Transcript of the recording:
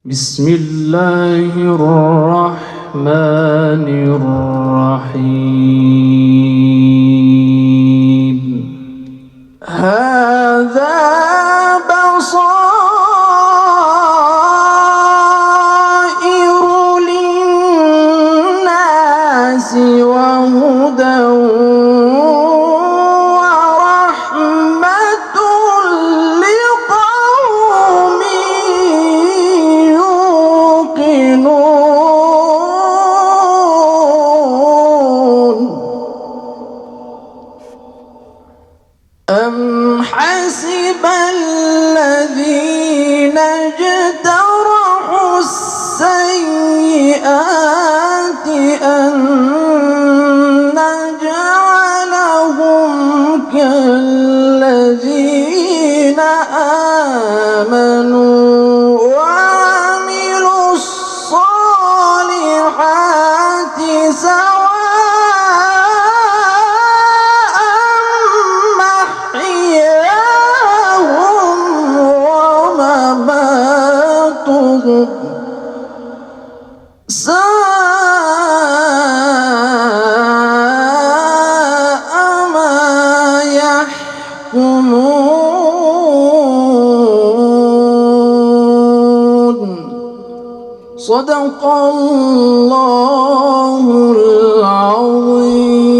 بسم الله الرحمن الرحيم هذا بصائر للناس وهدى ورحمة لقوم يوقنون أم حسب الذين اجترحوا السيئات أن نجعلهم كالذين آمنوا وعملوا الصالحات سواء محياهم ومماتهم ساء ما يحكمون صدق الله العظيم.